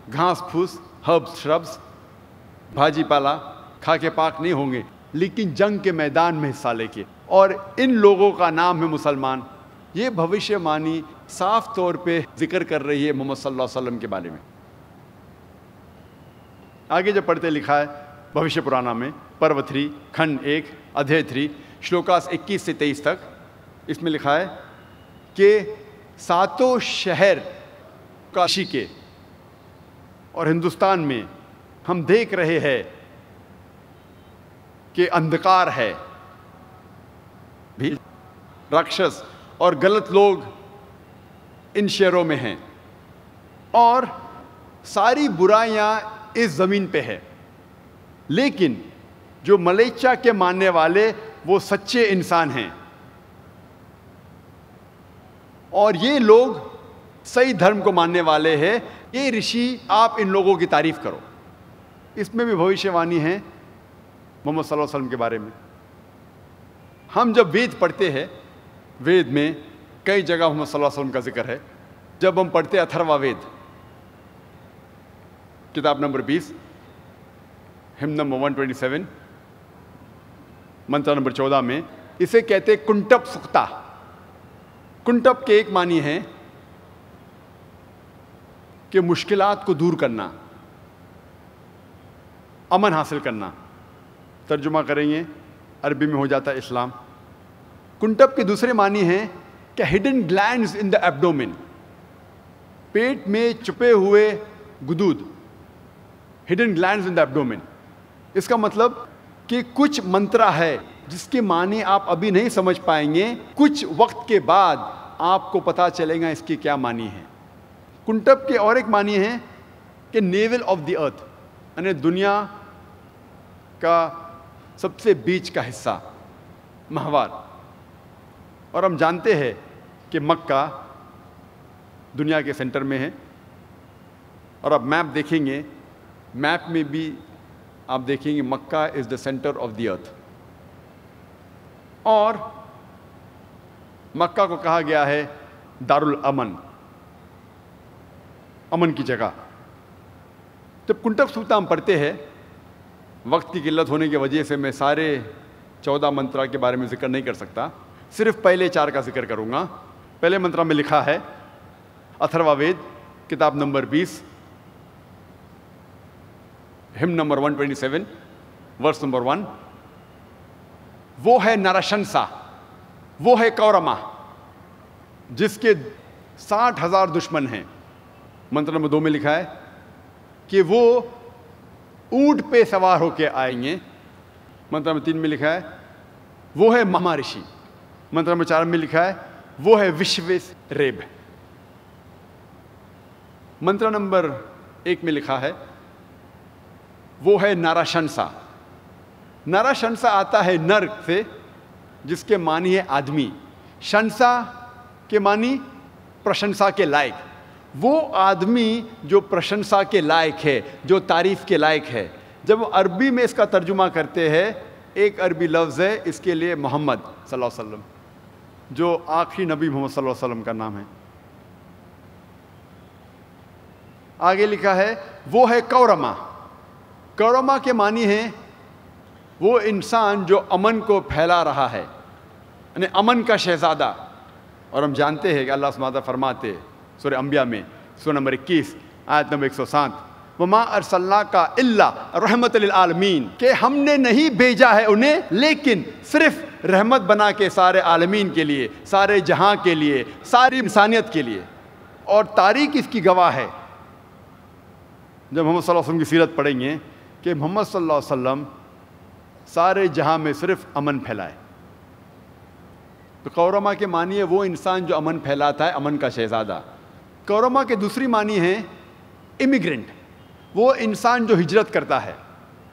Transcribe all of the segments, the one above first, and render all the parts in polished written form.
گھاس پھوس، ہربس شربس، بھاجی پالا کھا کے پاک نہیں ہوں گے، لیکن جنگ کے میدان میں حصہ لے کے، اور ان لوگوں کا نام ہے مسلمان۔ یہ بھوشیہ وانی صاف طور پہ ذکر کر رہی ہے محمد صلی اللہ علیہ وسلم کے بارے میں۔ آگے جب پڑھتے لکھا ہے بھوشیہ پرانا میں پرو 3 کھنڈ 1 ادھیے 3 شلوکاس 21 سے 23 تک، اس میں لکھا ہے کہ ساتوں شہر کاشی کے اور ہندوستان میں ہم دیکھ رہے ہیں کہ اندھکار ہے، بھی راکشس اور غلط لوگ ان شہروں میں ہیں، اور ساری برائیاں اس زمین پہ ہے، لیکن جو ملیچا کے ماننے والے وہ سچے انسان ہیں، اور یہ لوگ صحیح دھرم کو ماننے والے ہیں۔ یہ رشی آپ ان لوگوں کی تعریف کرو۔ اس میں بھی بھوشیہ وانی ہے محمد صلی اللہ علیہ وسلم کے بارے میں۔ ہم جب وید پڑھتے ہیں، وید میں کئی جگہ محمد صلی اللہ علیہ وسلم کا ذکر ہے۔ جب ہم پڑھتے ہیں اتھروا وید کتاب نمبر 20 ہم نمبر 127 منتر نمبر 14 میں اسے کہتے کنٹپ سکتا۔ کنٹپ کے ایک معنی ہے کہ مشکلات کو دور کرنا، امن حاصل کرنا۔ ترجمہ کریں گے عربی میں ہو جاتا ہے اسلام۔ کنٹپ کے دوسرے معنی ہیں کہ ہڈن گلینڈز ان دا ایبڈومن، پیٹ میں چھپے ہوئے گدود، ہڈن گلینڈز ان دا ایبڈومن۔ اس کا مطلب کہ کچھ منترا ہے جس کے معنی آپ ابھی نہیں سمجھ پائیں گے، کچھ وقت کے بعد آپ کو پتہ چلے گا اس کی کیا معنی ہے۔ کنٹپ کے اور ایک معنی ہے کہ نیول آف دی ارتھ، یعنی دنیا کا سب سے بیچ کا حصہ، مہوار۔ اور ہم جانتے ہیں کہ مکہ دنیا کے سینٹر میں ہے، اور اب میپ دیکھیں گے، میپ میں بھی آپ دیکھیں گے مکہ از دا سینٹر آف دی ارتھ، اور مکہ کو کہا گیا ہے دارالامن، امن کی جگہ۔ جب کنٹپ سکتا ہم پڑھتے ہیں، وقت کی قلت ہونے کی وجہ سے میں سارے 14 منترا کے بارے میں ذکر نہیں کر سکتا، صرف پہلے 4 کا ذکر کروں گا۔ پہلے منترا میں لکھا ہے اتھروا وید کتاب نمبر 20 ہم نمبر 127 ورس نمبر 1، وہ ہے نرشنسا، وہ ہے کورما جس کے 60,000 دشمن ہیں۔ منتر نمبر 2 میں لکھا ہے کہ وہ اونٹ پہ سوار ہو کے آئیں گے۔ منتر نمبر 3 میں لکھا ہے وہ ہے مہارشی۔ منتر نمبر 4 میں لکھا ہے وہ ہے وشویس ریب۔ منتر نمبر 1 میں لکھا ہے وہ ہے نرشنسا۔ نرشنسا آتا ہے نر سے، جس کے معنی ہے آدمی، شنسا کے معنی پرشنسا کے لائق، وہ آدمی جو پرشنسا کے لائق ہے، جو تعریف کے لائق ہے۔ جب عربی میں اس کا ترجمہ کرتے ہیں، ایک عربی لفظ ہے اس کے لیے محمد صلی اللہ علیہ وسلم، جو آخری نبی محمد صلی اللہ علیہ وسلم کا نام ہے۔ آگے لکھا ہے وہ ہے کورما۔ کورما کے معنی ہے وہ انسان جو امن کو پھیلا رہا ہے، یعنی امن کا شہزادہ۔ اور ہم جانتے ہیں کہ اللہ سبحانہ وتعالیٰ فرماتے ہیں سورہ انبیاء میں سورہ نمبر 21 آیت نمبر 107 وما ارسلناک الا رحمت للعالمین، کہ ہم نے نہیں بھیجا ہے انہیں لیکن صرف رحمت بنا کے سارے عالمین کے لیے، سارے جہاں کے لیے، ساری انسانیت کے لیے۔ اور تاریخ اس کی گواہ ہے، جب محمد صلی اللہ علیہ وسلم کی سیرت پڑھیں گے کہ محمد صلی اللہ علیہ وسلم سارے جہاں میں صرف امن پھیلائے۔ تو کورما کے معنی ہے وہ انسان جو امن پھیلاتا ہے، امن کا شہزادہ۔ کورما کے دوسری معنی ہے امیگرنٹ، وہ انسان جو ہجرت کرتا ہے۔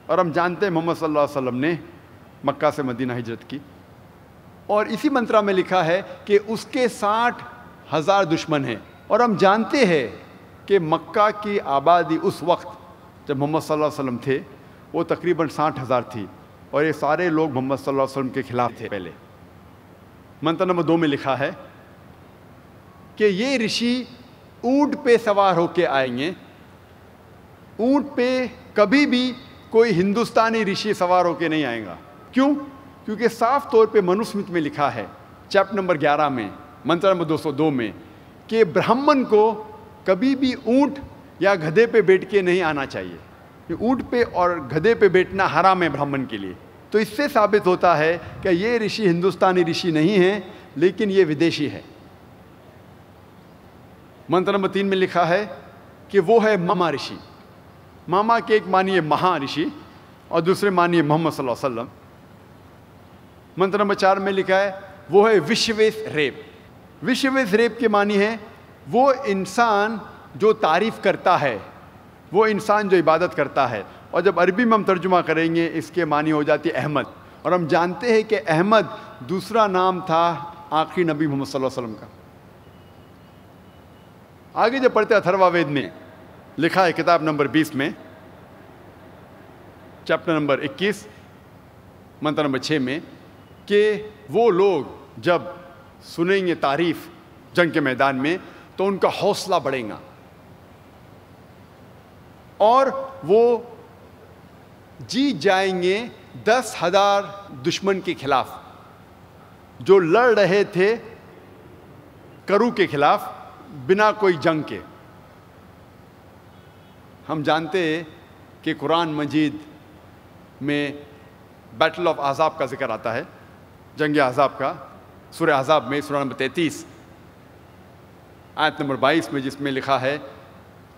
اور ہم جانتے ہیں محمد صلی اللہ علیہ وسلم نے مکہ سے مدینہ ہجرت کی، اور اسی منترا میں لکھا ہے کہ اس کے 60,000 دشمن ہیں۔ اور ہم جانتے ہیں کہ مکہ کی آبادی اس وقت جب محمد صلی اللہ علیہ وسلم تھے وہ تقریباً 60,000 تھی، اور یہ سارے لوگ محمد صلی اللہ علیہ وسلم کے خلاف تھے پہلے۔ منتر نمبر 2 میں لکھا ہے کہ یہ رشی اونٹ پہ سوار ہو کے آئیں گے، اونٹ پہ کبھی بھی کوئی ہندوستانی رشی سوار ہو کے نہیں آئے گا. کیوں؟ کیونکہ صاف طور پہ منوسمرت میں لکھا ہے چیپٹر نمبر 11 میں منتر نمبر 202 میں کہ برہمن کو کبھی بھی اونٹ یا گدھے پہ بیٹھ کے نہیں آنا چاہیے. اونٹ پہ اور گدھے پہ بیٹھنا حرام ہے برہمن کے لیے. تو اس سے ثابت ہوتا ہے کہ یہ رشی ہندوستانی رشی نہیں ہے لیکن یہ ودیشی ہے. منتر نمبر 3 میں لکھا ہے کہ وہ ہے ماما رشی. ماما کے ایک معنی ہے مہا رشی اور دوسرے معنی ہے محمد صلی اللہ علیہ وسلم. منتر نمبر 4 میں لکھا ہے وہ ہے وشویس ریپ. وشویس ریپ کے معنی ہے وہ انسان جو تعریف کرتا ہے, وہ انسان جو عبادت کرتا ہے. اور جب عربی میں ہم ترجمہ کریں گے اس کے معنی ہو جاتی ہے احمد. اور ہم جانتے ہیں کہ احمد دوسرا نام تھا آخری نبی محمد صلی اللہ علیہ وسلم کا. آگے جب پڑھتے اتھروا وید میں لکھا ہے کتاب نمبر 20 میں چیپٹر نمبر 21 منتر نمبر 6 میں کہ وہ لوگ جب سنیں گے تعریف جنگ کے میدان میں تو ان کا حوصلہ بڑھے گا اور وہ جیت جائیں گے 10,000 دشمن کے خلاف جو لڑ رہے تھے کرو کے خلاف بنا کوئی جنگ کے. ہم جانتے ہیں کہ قرآن مجید میں بیٹل آف احزاب کا ذکر آتا ہے, جنگ احزاب کا, سورہ احزاب میں سورہ نمبر 33 آیت نمبر 22 میں, جس میں لکھا ہے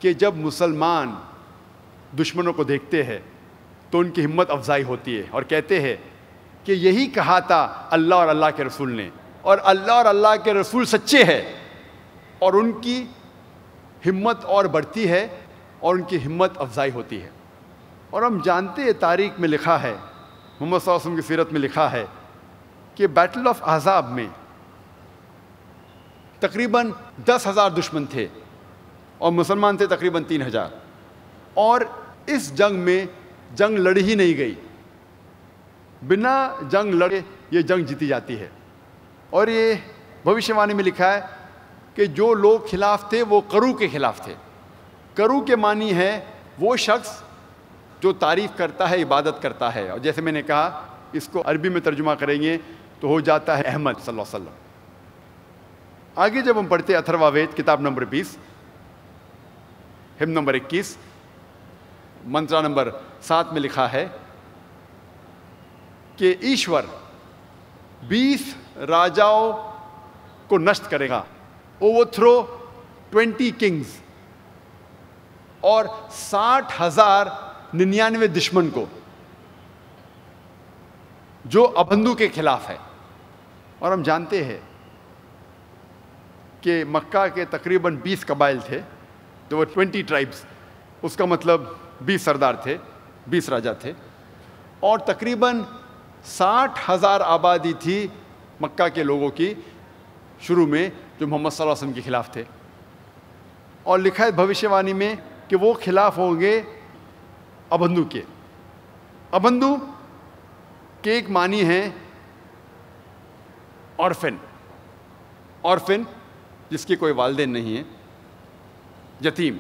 کہ جب مسلمان دشمنوں کو دیکھتے ہیں تو ان کی ہمت افزائی ہوتی ہے اور کہتے ہیں کہ یہی کہا تھا اللہ اور اللہ کے رسول نے, اور اللہ اور اللہ کے رسول سچے ہیں, اور ان کی ہمت اور بڑھتی ہے اور ان کی ہمت افزائی ہوتی ہے. اور ہم جانتے ہیں تاریخ میں لکھا ہے, محمد صلی اللہ علیہ وسلم کی سیرت میں لکھا ہے کہ بیٹل آف احزاب میں تقریباً 10,000 دشمن تھے اور مسلمان تھے تقریباً 3,000, اور اس جنگ میں جنگ لڑی ہی نہیں گئی. بنا جنگ لڑے یہ جنگ جیتی جاتی ہے. اور یہ بھوشیہ وانی میں لکھا ہے کہ جو لوگ خلاف تھے وہ کرو کے خلاف تھے. کرو کے معنی ہے وہ شخص جو تعریف کرتا ہے, عبادت کرتا ہے, اور جیسے میں نے کہا اس کو عربی میں ترجمہ کریں گے تو ہو جاتا ہے احمد صلی اللہ علیہ وسلم. آگے جب ہم پڑھتے اتھروا وید کتاب نمبر 20 ہم نمبر 21 منترا نمبر 7 میں لکھا ہے کہ ایشور 20 راجاؤں کو نشٹ کرے گا, اوورتھرو 20 کنگز, اور 60,099 دشمن کو جو ابندو کے خلاف ہے. اور ہم جانتے ہیں کہ مکہ کے تقریباً 20 قبائل تھے, جو وہ 20 ٹرائبس, اس کا مطلب 20 سردار تھے, 20 راجا تھے, اور تقریباً 60,000 آبادی تھی مکہ کے لوگوں کی شروع میں جو محمد صلی اللہ علیہ وسلم کے خلاف تھے. اور لکھا ہے بھوشیہ وانی میں کہ وہ خلاف ہوں گے ابندو کے. ابندو کے ایک معنی ہے اورفن, اورفن جس کے کوئی والدین نہیں ہیں, یتیم.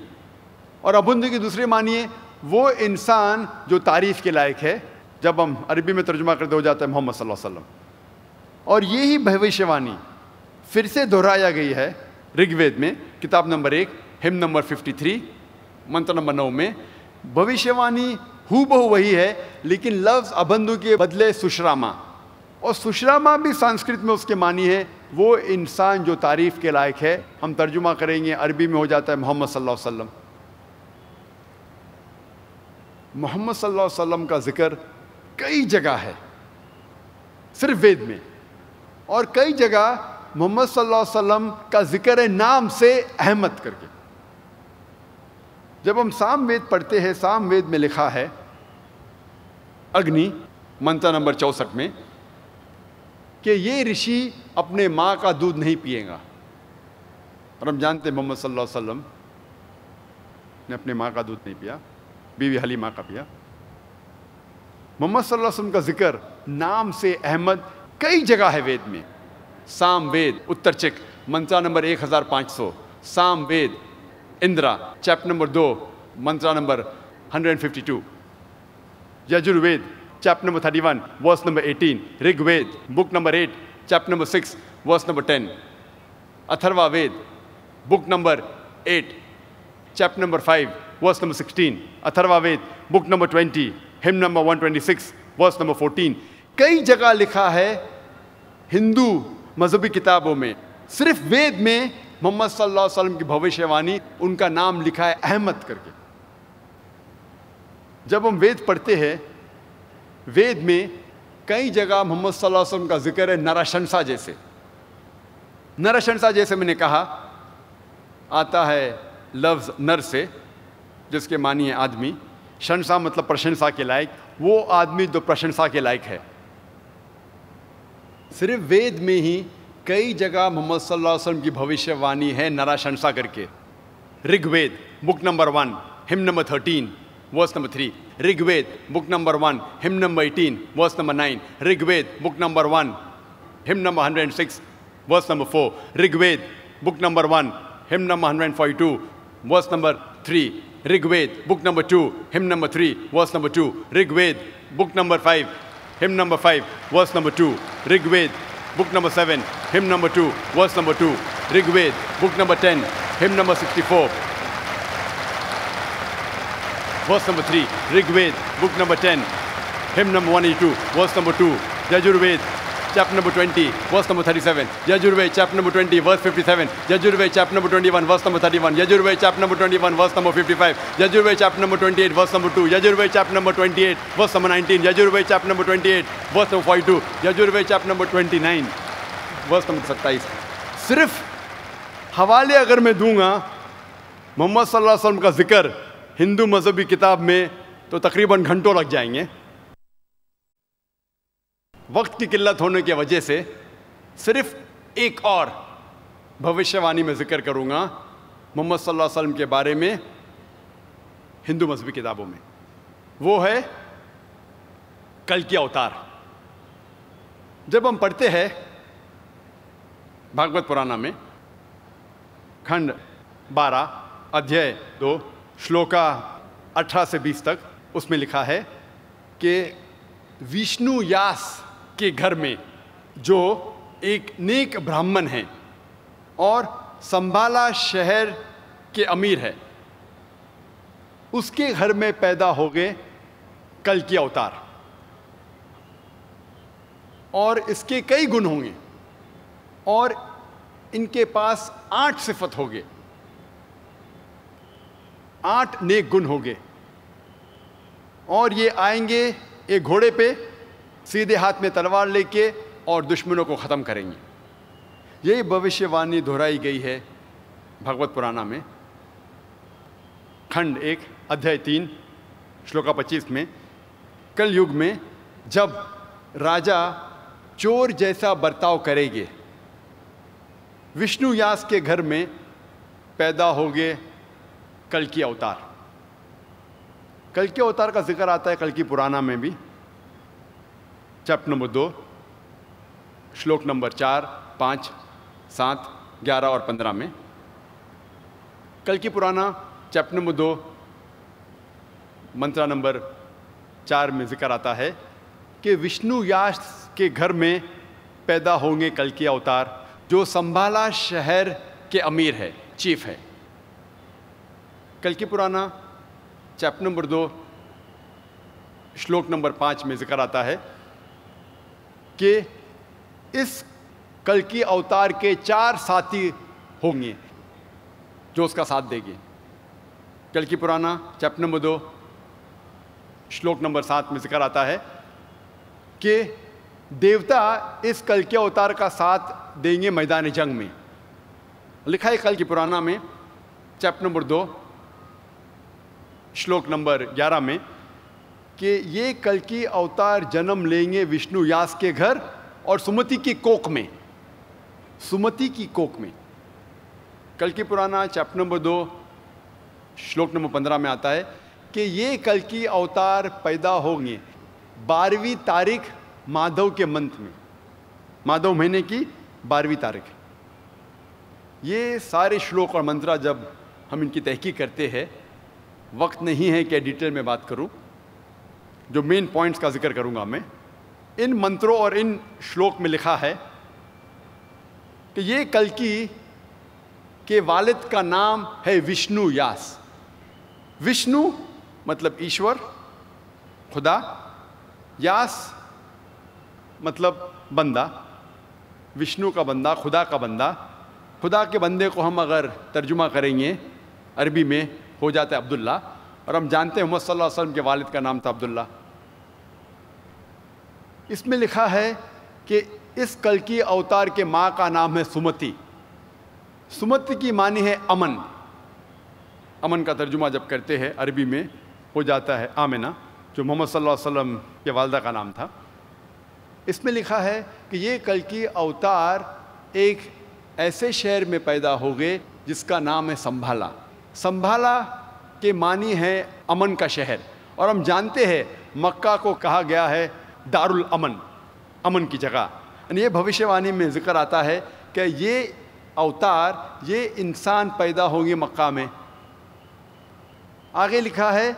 اور ابندو کی دوسری معنی ہے وہ انسان جو تعریف کے لائق ہے, جب ہم عربی میں ترجمہ کرتے ہو جاتا ہے محمد صلی اللہ علیہ وسلم. اور یہی بھوشیہ وانی پھر سے دہرایا گئی ہے رگ وید میں کتاب نمبر 1 ہم نمبر 53 منتر نمبر 9 میں. بھوشیہ وانی ہو بہو وہی ہے, لیکن لفظ ابندو کے بدلے سشراما, اور سشراما بھی سنسکرت میں اس کے معنی ہے وہ انسان جو تعریف کے لائق ہے. ہم ترجمہ کریں گے عربی میں ہو جاتا ہے محمد صلی اللہ علیہ وسلم. محمد صلی اللہ علیہ وسلم کا ذکر کئی جگہ ہے صرف وید میں, اور کئی جگہ محمد صلی اللہ علیہ وسلم کا ذکر ہے نام سے احمد کر کے. جب ہم سام وید پڑھتے ہیں, سام وید میں لکھا ہے اگنی منتر نمبر 64 میں کہ یہ رشی اپنے ماں کا دودھ نہیں پیے گا. اور ہم جانتے ہیں محمد صلی اللہ علیہ وسلم نے اپنے ماں کا دودھ نہیں پیا, بیوی حلیمہ کا پیا. محمد صلی اللہ علیہ وسلم کا ذکر نام سے احمد کئی جگہ ہے وید میں. سام وید اتر چک Mantra number 1500, Sam Ved Indra chapter number 2 منترا number 152. Yajurved, chapter number 31, verse number 18. Rigved, book number 8, chapter number 6, verse number 10. Atharva Ved, book number 8, chapter number 5, verse number 16. Atharva Ved, book number 20, hymn number 126, verse number 14. کئی جگہ لکھا ہے ہندو مذہبی کتابوں میں، صرف وید میں محمد صلی اللہ علیہ وسلم کی بھوشیہ وانی ان کا نام لکھا ہے احمد کر کے. جب ہم وید پڑھتے ہیں، وید میں کئی جگہ محمد صلی اللہ علیہ وسلم کا ذکر ہے نرشنسا جیسے. نرشنسا جیسے میں نے کہا آتا ہے لفظ نر سے، جس کے معنی ہے آدمی. شنسا مطلب پرشنسا کے لائق، وہ آدمی جو پرشنسا کے لائق ہے. صرف وید میں ہی کئی جگہ محمد صلی اللہ علیہ وسلم کی بھوشیہ وانی ہے نراشنسا کر کے. رگ وید بک نمبر 1 ہم نمبر 13 ورس نمبر 3. رگ وید بک نمبر 1 ہم نمبر 18 ورس نمبر 9. رگ وید بک نمبر 1 ہم نمبر 106 ورس نمبر 4. رگ وید بک نمبر 1 ہم نمبر 142 ورس نمبر 3. رگ وید بک نمبر 2 ہم نمبر 3 ورس number 2. Rig Ved book number 5 hymn number 5 verse number 2. Rigved book number 7 hymn number 2 verse number 2. Rigved book number 10 hymn number 64 verse number 3. Rigved book number 10 hymn number 182 verse number 2. Yajurved chapter number 20 verse number 37. Yajurved chapter number 20 verse 57. Yajurved chapter number 21 verse number 31. Yajurved chapter number 21 verse number 55. Yajurved chapter number 28 verse number 2. Yajurved chapter number 28 verse number 19. Yajurved chapter number 28 verse number 42. Yajurved chapter number 29 verse number 27. صرف حوالے اگر میں دوں گا محمد صلی اللہ علیہ وسلم کا ذکر ہندو مذہبی کتاب میں تو تقریباً گھنٹوں لگ جائیں گے. وقت کی قلت ہونے کی وجہ سے صرف ایک اور بھوشیہ وانی میں ذکر کروں گا محمد صلی اللہ علیہ وسلم کے بارے میں ہندو مذہبی کتابوں میں. وہ ہے کلکی اوتار. جب ہم پڑھتے ہیں بھاگوت پرانا میں کھنڈ 12 ادھیائے 2 شلوکا 18 سے 20 تک، اس میں لکھا ہے کہ وشنو یاس کے گھر میں جو ایک نیک برہمن ہیں اور سنبھالا شہر کے امیر ہے، اس کے گھر میں پیدا ہو گئے کلکی اوتار. اور اس کے کئی گن ہوں گے اور ان کے پاس 8 صفت ہو گئے، 8 نیک گن ہو گئے. اور یہ آئیں گے ایک گھوڑے پہ سیدھے ہاتھ میں تلوار لے کے اور دشمنوں کو ختم کریں گے. یہی بھوشیہ وانی دہرائی گئی ہے بھاگوت پرانا میں کھنڈ 1 ادھیائے 3 شلوکا 25 میں. کل یگ میں جب راجا چور جیسا برتاؤ کرے گے، وشنو یاس کے گھر میں پیدا ہوگے کلکی اوتار. کلکی اوتار کا ذکر آتا ہے کلکی پرانا میں بھی، چیپٹر نمبر 2 شلوک نمبر 4 5 7 11 اور 15 میں. کلکی پرانا چیپٹر نمبر 2 منترا نمبر 4 میں ذکر آتا ہے کہ وشنو یاس کے گھر میں پیدا ہوں گے کلکی اوتار جو سنبھالا شہر کے امیر ہے، چیف ہے. کلکی پرانا چیپٹر نمبر 2 شلوک نمبر 5 میں ذکر آتا ہے کہ اس کلکی اوتار کے 4 ساتھی ہوں گے جو اس کا ساتھ دیں گے. کلکی پرانا چیپٹر نمبر 2 شلوک نمبر 7 میں ذکر آتا ہے کہ دیوتا اس کلکی اوتار کا ساتھ دیں گے میدان جنگ میں. لکھا ہے کلکی پرانا میں چیپٹر نمبر 2 شلوک نمبر 11 میں کہ یہ کلکی اوتار جنم لیں گے وشنو یاس کے گھر اور سمتی کی کوک میں. سمتی کی کوک میں. کلکی پرانا چیپٹر نمبر 2 شلوک نمبر 15 میں آتا ہے کہ یہ کلکی اوتار پیدا ہوں گے 12ویں تاریخ مادھو کے منتھ میں، مادھو مہینے کی 12ویں تاریخ. یہ سارے شلوک اور منترا جب ہم ان کی تحقیق کرتے ہیں وقت نہیں ہے کہ ڈیٹیل میں بات کروں، جو مین پوائنٹس کا ذکر کروں گا میں. ان منتروں اور ان شلوک میں لکھا ہے کہ یہ کلکی کے والد کا نام ہے وشنو یاس. وشنو مطلب ایشور، خدا، یاس مطلب بندہ، وشنو کا بندہ، خدا کا بندہ. خدا کے بندے کو ہم اگر ترجمہ کریں گے عربی میں ہو جاتا ہے عبداللہ، اور ہم جانتے ہیں محمد صلی اللہ علیہ وسلم کے والد کا نام تھا عبداللہ. اس میں لکھا ہے کہ اس کلکی اوتار کے ماں کا نام ہے سمتی. سمتی کی معنی ہے امن. امن کا ترجمہ جب کرتے ہیں عربی میں ہو جاتا ہے آمنہ، جو محمد صلی اللہ علیہ وسلم کے والدہ کا نام تھا. اس میں لکھا ہے کہ یہ کلکی اوتار ایک ایسے شہر میں پیدا ہو گئے جس کا نام ہے سنبھالا. سنبھالا کے معنی ہے امن کا شہر، اور ہم جانتے ہیں مکہ کو کہا گیا ہے دار الامن، امن کی جگہ. یعنی یہ بھوشیہ وانی میں ذکر آتا ہے کہ یہ اوتار، یہ انسان پیدا ہوں گے مکہ میں. آگے لکھا ہے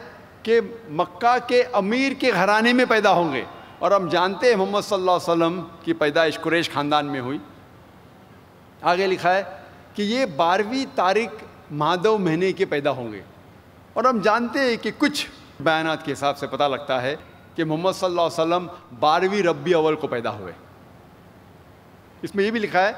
کہ مکہ کے امیر کے گھرانے میں پیدا ہوں گے، اور ہم جانتے ہیں محمد صلی اللہ علیہ وسلم کی پیدائش قریش خاندان میں ہوئی. آگے لکھا ہے کہ یہ 12ویں تاریخ مہادو مہینے کے پیدا ہوں گے، اور ہم جانتے ہیں کہ کچھ بیانات کے حساب سے پتہ لگتا ہے کہ محمد صلی اللہ علیہ وسلم 12ویں ربیع اول کو پیدا ہوئے. اس میں یہ بھی لکھا ہے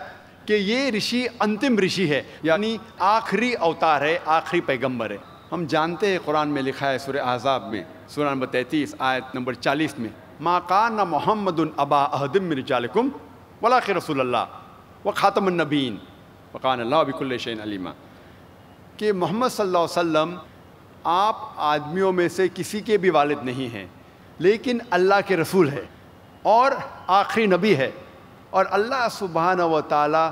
کہ یہ رشی انتم رشی ہے، یعنی آخری اوتار ہے، آخری پیغمبر ہے. ہم جانتے ہیں قرآن میں لکھا ہے سورہ احزاب میں سورہ نمبر 33 آیت نمبر 40 میں، ما کان محمد ابا احد من رجالکم ولکن رسول اللہ وخاتم النبیین وکان اللہ بکل شیء علیما، کہ محمد صلی اللہ علیہ وسلم آپ آدمیوں میں سے کسی کے بھی والد نہیں ہیں، لیکن اللہ کے رسول ہے اور آخری نبی ہے، اور اللہ سبحانہ و تعالی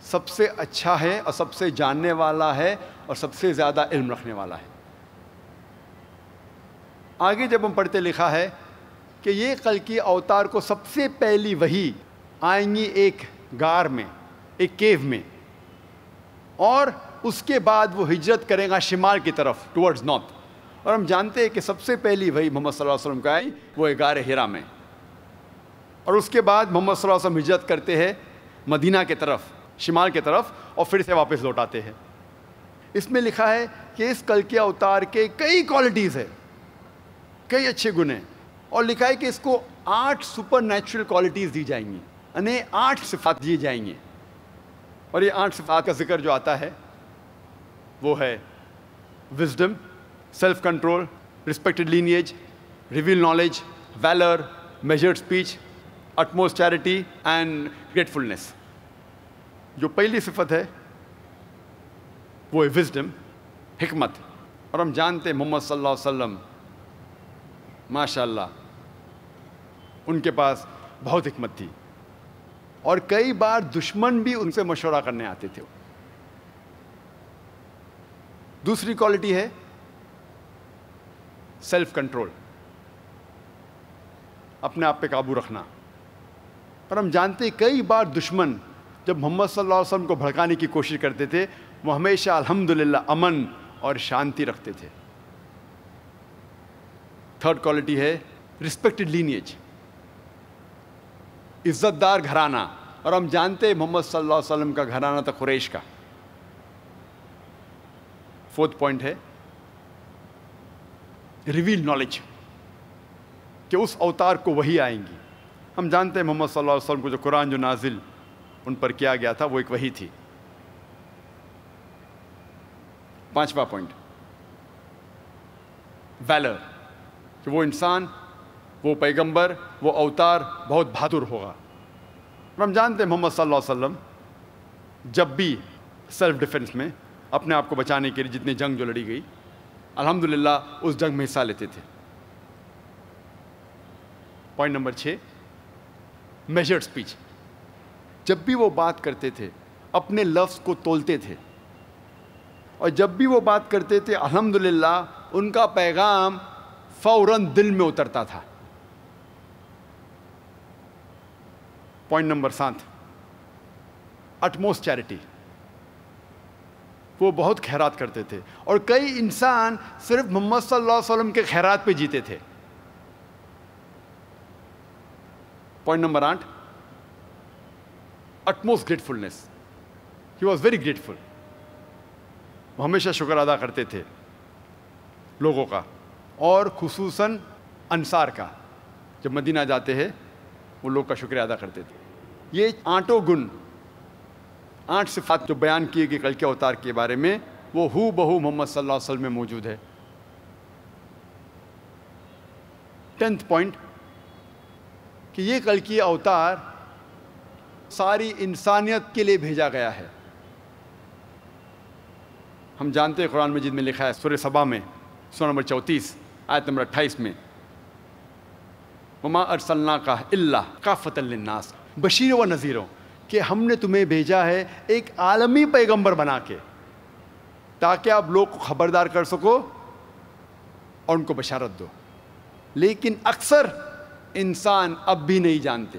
سب سے اچھا ہے اور سب سے جاننے والا ہے اور سب سے زیادہ علم رکھنے والا ہے. آگے جب ہم پڑھتے لکھا ہے کہ یہ کلکی اوتار کو سب سے پہلی وحی آئیں گی ایک غار میں، ایک کیو میں، اور اس کے بعد وہ ہجرت کرے گا شمال کی طرف ٹورڈز نارتھ. اور ہم جانتے ہیں کہ سب سے پہلی وحی محمد صلی اللہ علیہ وسلم کا آئی وہ غار ہرا میں، اور اس کے بعد محمد صلی اللہ علیہ وسلم ہجرت کرتے ہیں مدینہ کی طرف، شمال کی طرف، اور پھر سے واپس لوٹ آتے ہیں. اس میں لکھا ہے کہ اس کلکی اوتار کے کئی کوالٹیز ہیں، کئی اچھے گن ہیں، اور لکھا ہے کہ اس کو 8 سپر نیچرل کوالٹیز دی جائیں گی، یعنی 8 صفات دی جائیں گی. اور یہ 8 صفات کا ذکر جو آتا ہے وہ ہے wisdom, self control, respected lineage, reveal knowledge, valour, measured speech, utmost charity and gratefulness. جو پہلی صفت ہے وہ ہے وزڈم، حکمت. اور ہم جانتے ہیں محمد صلی اللہ علیہ وسلم ماشاء اللہ ان کے پاس بہت حکمت تھی، اور کئی بار دشمن بھی ان سے مشورہ کرنے آتے تھے. دوسری کوالٹی ہے سیلف کنٹرول، اپنے آپ پہ قابو رکھنا. اور ہم جانتے ہیں کئی بار دشمن جب محمد صلی اللہ علیہ وسلم کو بھڑکانے کی کوشش کرتے تھے، وہ ہمیشہ الحمدللہ امن اور شانتی رکھتے تھے. تھرڈ کوالٹی ہے رسپیکٹڈ لینیج، عزت دار گھرانہ. اور ہم جانتے ہیں محمد صلی اللہ علیہ وسلم کا گھرانہ تھا قریش کا. فورتھ پوائنٹ ہے ریویل نالج، کہ اس اوتار کو وہی آئیں گی. ہم جانتے ہیں محمد صلی اللہ علیہ وسلم کو جو قرآن جو نازل ان پر کیا گیا تھا وہ ایک وحی تھی. پانچواں پوائنٹ ویلر، کہ وہ انسان، وہ پیغمبر، وہ اوتار بہت بہادر ہوگا. اور ہم جانتے ہیں محمد صلی اللہ علیہ وسلم جب بھی سیلف ڈیفنس میں اپنے آپ کو بچانے کے لیے جتنی جنگ جو لڑی گئی الحمدللہ اس جنگ میں حصہ لیتے تھے. پوائنٹ نمبر 6 میجرڈ اسپیچ، جب بھی وہ بات کرتے تھے اپنے لفظ کو تولتے تھے، اور جب بھی وہ بات کرتے تھے الحمدللہ ان کا پیغام فوراً دل میں اترتا تھا. پوائنٹ نمبر 7 اٹموسٹ چیریٹی، وہ بہت خیرات کرتے تھے، اور کئی انسان صرف محمد صلی اللہ علیہ وسلم کے خیرات پہ جیتے تھے۔ Point number 8، utmost gratefulness. He was very grateful. وہ ہمیشہ شکر ادا کرتے تھے لوگوں کا، اور خصوصاً انصار کا۔ جب مدینہ جاتے ہیں وہ لوگ کا شکریہ ادا کرتے تھے۔ یہ 8 گن، 8 صفات جو بیان کیے گئے کلکی اوتار کے بارے میں، وہ ہو بہو محمد صلی اللہ علیہ وسلم میں موجود ہے۔ 10th پوائنٹ کہ یہ کلکی اوتار ساری انسانیت کے لیے بھیجا گیا ہے۔ ہم جانتے ہیں قرآن مجید میں لکھا ہے سورہ سبا میں، سورہ نمبر 34 آیت نمبر 28 میں، وما ارسلناک الا کافۃ للناس بشیر و نذیر، کہ ہم نے تمہیں بھیجا ہے ایک عالمی پیغمبر بنا کے، تاکہ آپ لوگ کو خبردار کر سکو اور ان کو بشارت دو۔ لیکن اکثر انسان اب بھی نہیں جانتے۔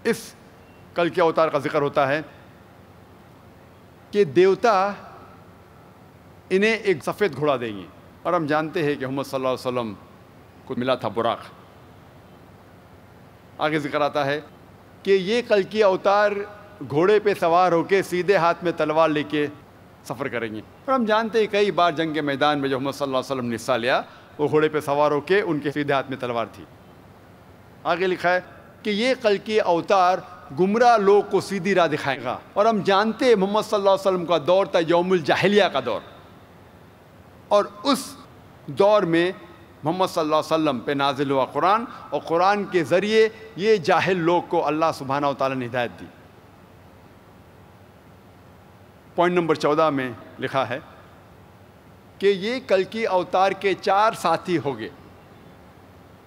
اس کلکی اوتار کا ذکر ہوتا ہے کہ دیوتا انہیں ایک سفید گھوڑا دیں گے، اور ہم جانتے ہیں کہ محمد صلی اللہ علیہ وسلم کو ملا تھا براق۔ آگے ذکر آتا ہے کہ یہ کلکی اوتار گھوڑے پہ سوار ہو کے سیدھے ہاتھ میں تلوار لے کے سفر کریں گے، اور ہم جانتے ہیں کئی بار جنگ کے میدان میں جو محمد صلی اللہ علیہ وسلم نے حصہ لیا، وہ گھوڑے پہ سوار ہو کے ان کے سیدھے ہاتھ میں تلوار تھی۔ آگے لکھا ہے کہ یہ کلکی اوتار گمراہ لوگ کو سیدھی راہ دکھائے گا، اور ہم جانتے ہیں محمد صلی اللہ علیہ وسلم کا دور تھا یوم الجاہلیہ کا دور، اور اس دور میں محمد صلی اللہ علیہ وسلم پہ نازل ہوا قرآن، اور قرآن کے ذریعے یہ جاہل لوگ کو اللہ سبحانہ و تعالیٰ نے ہدایت دی۔ پوائنٹ نمبر 14 میں لکھا ہے کہ یہ کلکی اوتار کے 4 ساتھی ہو گئے۔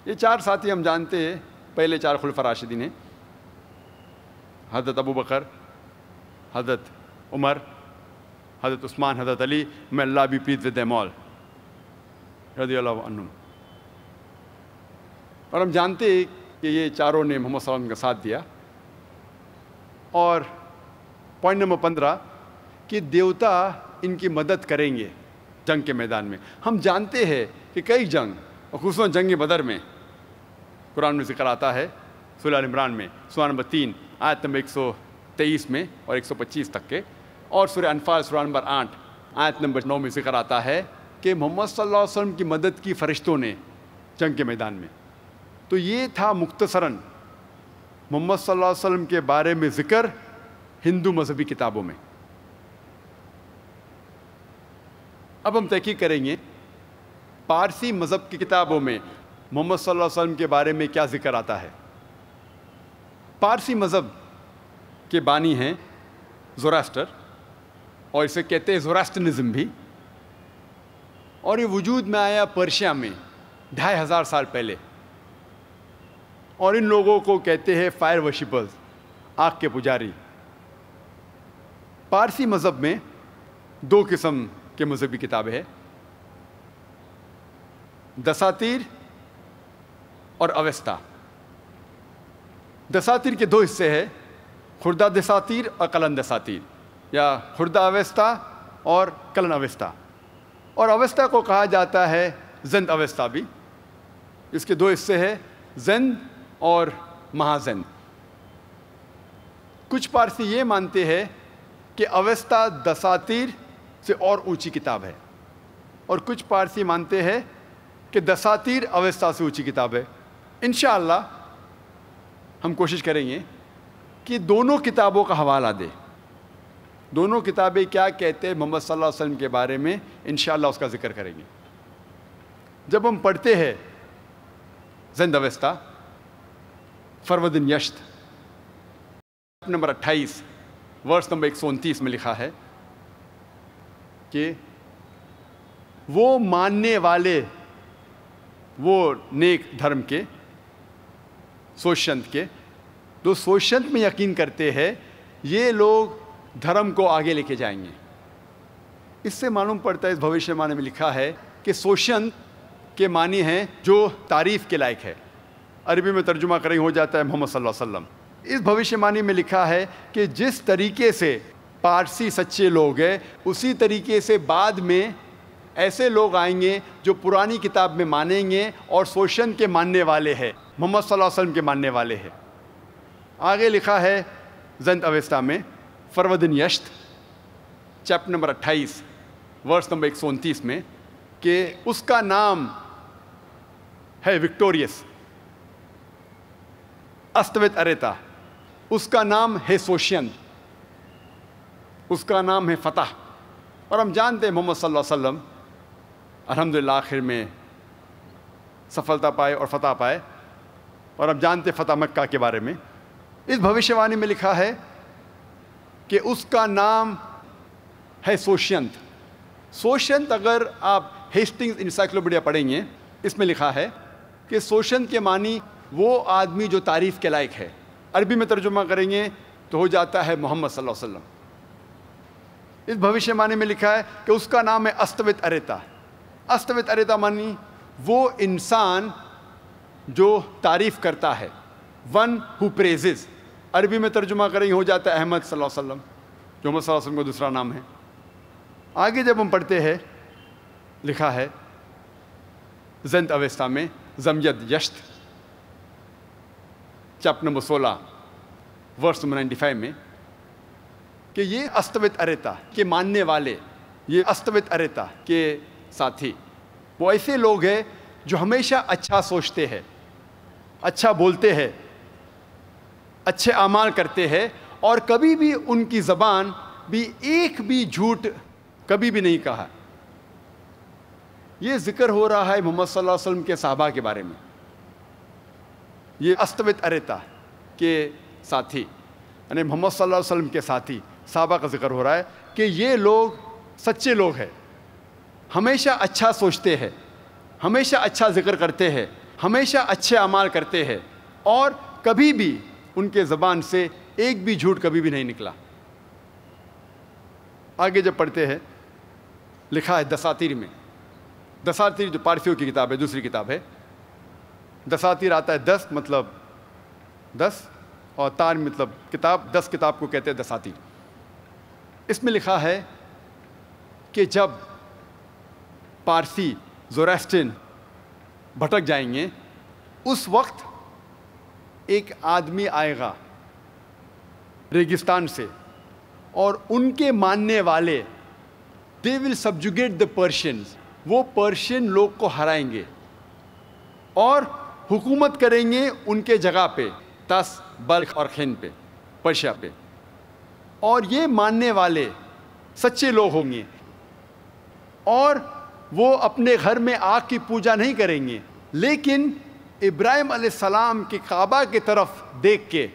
یہ 4 ساتھی ہم جانتے ہیں پہلے 4 خلفاء راشدین ہیں، حضرت ابو بکر، حضرت عمر، حضرت عثمان، حضرت علی، میں اللہ بھی پلیز ود دیم آل رضی اللہ عنہم۔ اور ہم جانتے ہیں کہ یہ چاروں نے محمد صلی اللہ علیہ وسلم کا ساتھ دیا۔ اور پوائنٹ نمبر 15 کہ دیوتا ان کی مدد کریں گے جنگ کے میدان میں۔ ہم جانتے ہیں کہ کئی جنگ، اور خصوصاً جنگ بدر میں قرآن میں ذکر آتا ہے، سورہ ال عمران میں سورہ نمبر 3 آیت نمبر 123 میں اور 125 تک کے، اور سورہ انفال سورہ نمبر 8 آیت نمبر 9 میں ذکر آتا ہے کہ محمد صلی اللہ علیہ وسلم کی مدد کی فرشتوں نے جنگ کے میدان میں۔ تو یہ تھا مختصراً محمد صلی اللہ علیہ وسلم کے بارے میں ذکر ہندو مذہبی کتابوں میں۔ اب ہم تحقیق کریں گے پارسی مذہب کی کتابوں میں محمد صلی اللہ علیہ وسلم کے بارے میں کیا ذکر آتا ہے۔ پارسی مذہب کے بانی ہیں زوراسٹر، اور اسے کہتے ہیں زوراسٹرنزم بھی، اور یہ وجود میں آیا پرشیا میں 2500 سال پہلے، اور ان لوگوں کو کہتے ہیں فائر ورشپرز، آگ کے پجاری۔ پارسی مذہب میں 2 قسم کے مذہبی کتابیں ہیں، دساتیر اور اوستا۔ دساتیر کے 2 حصے ہیں، خردہ دساتیر اور کلن دساتیر، یا خردہ اوستا اور کلن اوستا۔ اور اوستا کو کہا جاتا ہے زند اوستا بھی۔ اس کے 2 حصے ہیں، زند اور مہازند۔ کچھ پارسی یہ مانتے ہیں کہ اوستا دساتیر سے اور اونچی کتاب ہے، اور کچھ پارسی مانتے ہیں کہ دساتیر اوستا سے اونچی کتاب ہے۔ انشاءاللہ ہم کوشش کریں گے کہ دونوں کتابوں کا حوالہ دیں، دونوں کتابیں کیا کہتے ہیں محمد صلی اللہ علیہ وسلم کے بارے میں، انشاءاللہ اس کا ذکر کریں گے۔ جب ہم پڑھتے ہیں زند اوستا، فروردن یشت نمبر 28 ورس نمبر 129 میں لکھا ہے کہ وہ ماننے والے، وہ نیک دھرم کے، سوشنت کے، جو سوشنت میں یقین کرتے ہیں، یہ لوگ دھرم کو آگے لے کے جائیں گے۔ اس سے معلوم پڑتا ہے، اس بھوشیہ وانی میں لکھا ہے کہ سوشنت کے معنی ہیں جو تعریف کے لائق ہے، عربی میں ترجمہ کریں ہو جاتا ہے محمد صلی اللہ علیہ وسلم۔ اس بھوشیہ وانی میں لکھا ہے کہ جس طریقے سے پارسی سچے لوگ ہیں، اسی طریقے سے بعد میں ایسے لوگ آئیں گے جو پرانی کتاب میں مانیں گے اور سوشن کے ماننے والے ہیں، محمد صلی اللہ علیہ وسلم کے ماننے والے ہیں۔ آگے لکھا ہے زند اویستا میں فرودن یشت چیپٹر نمبر 28 ورس نمبر 129 میں کہ اس کا نام ہے وکٹوریس استوت اریتا، اس کا نام ہے سوشین، اس کا نام ہے فتح۔ اور ہم جانتے ہیں محمد صلی اللہ علیہ وسلم الحمدللہ آخر میں سفلتا پائے اور فتح پائے، اور ہم جانتے ہیں فتح مکہ کے بارے میں۔ اس بھوشیوانی میں لکھا ہے کہ اس کا نام ہے سوشینت۔ سوشینت اگر آپ ہیسٹنگز انسائکلوپیڈیا پڑھیں گے، اس میں لکھا ہے کہ سوشینت کے معنی وہ آدمی جو تعریف کے لائق ہے۔ عربی میں ترجمہ کریں گے تو ہو جاتا ہے محمد صلی اللہ علیہ وسلم۔ اس بھوشیوانی میں لکھا ہے کہ اس کا نام ہے استوت اریتا۔ استوت اریتا معنی وہ انسان جو تعریف کرتا ہے، ون ہو پریزز۔ عربی میں ترجمہ کریں گے ہو جاتا ہے احمد صلی اللہ علیہ وسلم، جو محمد صلی اللہ علیہ وسلم کا دوسرا نام ہے۔ آگے جب ہم پڑھتے ہیں لکھا ہے زند اویستا میں زمید یشت چیپٹر نمبر 16 ورس نمبر 95 میں کہ یہ استوت اریتا کے ماننے والے، یہ استوت اریتا کے ساتھی وہ ایسے لوگ ہیں جو ہمیشہ اچھا سوچتے ہیں، اچھا بولتے ہیں، اچھے اعمال کرتے ہیں، اور کبھی بھی ان کی زبان بھی ایک بھی جھوٹ کبھی بھی نہیں کہا۔ یہ ذکر ہو رہا ہے محمد صلی اللہ علیہ وسلم کے صحابہ کے بارے میں۔ یہ استوت اریتا کے ساتھی یعنی محمد صلی اللہ علیہ وسلم کے ساتھی صحابہ کا ذکر ہو رہا ہے کہ یہ لوگ سچے لوگ ہیں، ہمیشہ اچھا سوچتے ہیں، ہمیشہ اچھا ذکر کرتے ہیں، ہمیشہ اچھے اعمال کرتے ہیں، اور کبھی بھی ان کے زبان سے ایک بھی جھوٹ کبھی بھی نہیں نکلا۔ آگے جب پڑھتے ہیں لکھا ہے دساتیر میں، دساتیر جو پارسیوں کی کتاب ہے، دوسری کتاب ہے، دساتیر آتا ہے 10 مطلب 10 اور تار مطلب کتاب، 10 کتاب کو کہتے ہیں دساتیر۔ اس میں لکھا ہے کہ جب پارسی زوریسٹرین بھٹک جائیں گے، اس وقت ایک آدمی آئے گا ریگستان سے، اور ان کے ماننے والے they will subjugate the Persians، وہ پرشین لوگ کو ہرائیں گے اور حکومت کریں گے ان کے جگہ پہ، تس بلخ اور خن پہ، پرشیا پہ۔ اور یہ ماننے والے سچے لوگ ہوں گے، اور وہ اپنے گھر میں آگ کی پوجا نہیں کریں گے، لیکن ابراہیم علیہ السلام کے کعبہ کی طرف دیکھ کے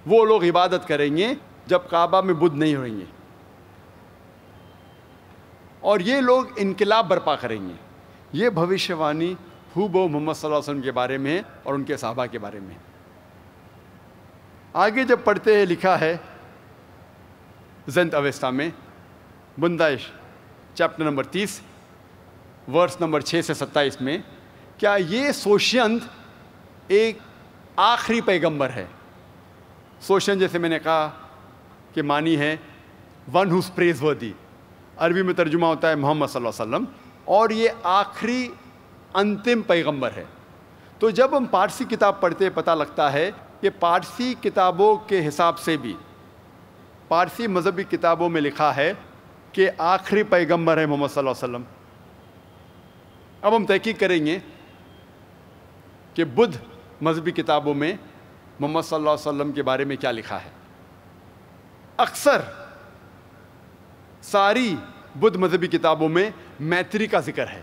وہ لوگ عبادت کریں گے جب کعبہ میں بت نہیں ہوئیں گے، اور یہ لوگ انقلاب برپا کریں گے۔ یہ بھوشیوانی ہو محمد صلی اللہ علیہ وسلم کے بارے میں اور ان کے صحابہ کے بارے میں۔ آگے جب پڑھتے ہیں لکھا ہے زند اویستا میں بندائش چیپٹر نمبر 30 ورس نمبر 6 سے 27 میں، کیا یہ سوشینت ایک آخری پیغمبر ہے؟ سوشین جیسے میں نے کہا کہ معنی ہے ون ہوز پریز وردی، عربی میں ترجمہ ہوتا ہے محمد صلی اللہ علیہ وسلم، اور یہ آخری انتم پیغمبر ہے۔ تو جب ہم پارسی کتاب پڑھتے پتہ لگتا ہے کہ پارسی کتابوں کے حساب سے بھی، پارسی مذہبی کتابوں میں لکھا ہے کہ آخری پیغمبر ہے محمد صلی اللہ علیہ وسلم۔ اب ہم تحقیق کریں گے کہ بدھ مذہبی کتابوں میں محمد صلی اللہ علیہ وسلم کے بارے میں کیا لکھا ہے۔ اکثر ساری بدھ مذہبی کتابوں میں میتری کا ذکر ہے۔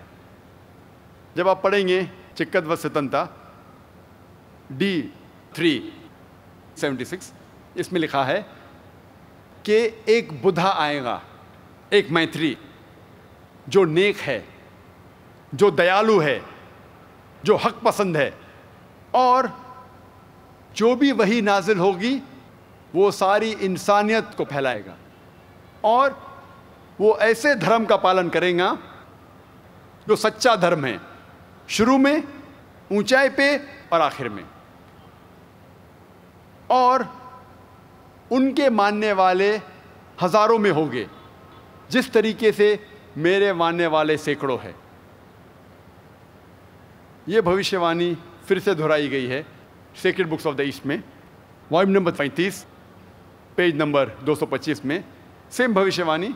جب آپ پڑھیں گے چکت و ستنتا D376، اس میں لکھا ہے کہ ایک بدھا آئے گا، ایک میتری جو نیک ہے، جو دیالو ہے، جو حق پسند ہے، اور جو بھی وحی نازل ہوگی وہ ساری انسانیت کو پھیلائے گا، اور وہ ایسے دھرم کا پالن کرے گا جو سچا دھرم ہے، شروع میں، اونچائی پہ اور آخر میں۔ اور ان کے ماننے والے ہزاروں میں ہوں گے، جس طریقے سے میرے ماننے والے سینکڑوں ہیں۔ یہ بھوشیہ وانی پھر سے دہرائی گئی ہے sacred books of the East میں، والیوم نمبر 35 پیج نمبر 225 میں سیم بھوشیہ وانی۔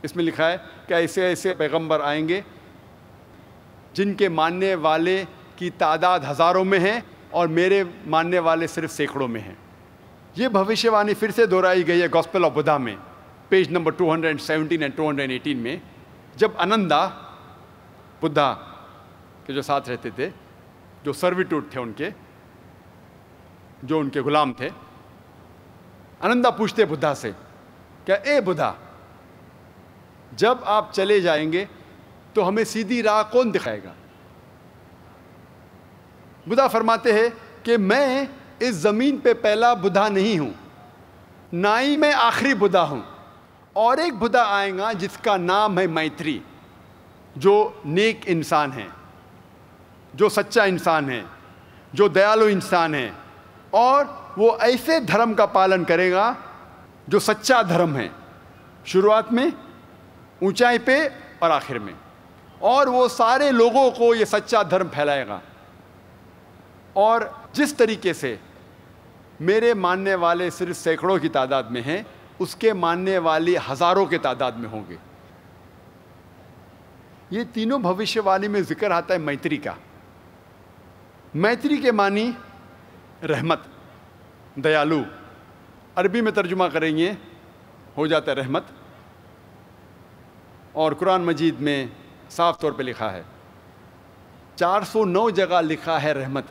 اس میں لکھا ہے کہ ایسے ایسے پیغمبر آئیں گے جن کے ماننے والے کی تعداد ہزاروں میں ہے اور میرے ماننے والے صرف سینکڑوں میں ہیں۔ یہ بھوشیہ وانی پھر سے دہرائی گئی ہے گاسپل آف بدھا میں پیج نمبر 217 اینڈ 218 میں، جب انندا بدھا کے جو ساتھ رہتے تھے، جو سرویٹوڈ تھے ان کے، جو ان کے غلام تھے، انندا پوچھتے بدھا سے کہ اے بدھا، جب آپ چلے جائیں گے تو ہمیں سیدھی راہ کون دکھائے گا؟ بدھا فرماتے ہیں کہ میں اس زمین پہ پہلا بدھا نہیں ہوں، نہ ہی میں آخری بدھا ہوں، اور ایک بدھا آئے گا جس کا نام ہے میتری، جو نیک انسان ہے، جو سچا انسان ہے، جو دیالو انسان ہے، اور وہ ایسے دھرم کا پالن کرے گا جو سچا دھرم ہے، شروعات میں، اونچائی پہ اور آخر میں، اور وہ سارے لوگوں کو یہ سچا دھرم پھیلائے گا۔ اور جس طریقے سے میرے ماننے والے صرف سینکڑوں کی تعداد میں ہیں، اس کے ماننے والے ہزاروں کے تعداد میں ہوں گے۔ یہ تینوں بھوشیہ وانی میں ذکر آتا ہے میتری کا۔ میتری کے معنی رحمت، دیالو، عربی میں ترجمہ کریں گے ہو جاتا ہے رحمت، اور قرآن مجید میں صاف طور پہ لکھا ہے، 409 جگہ لکھا ہے رحمت۔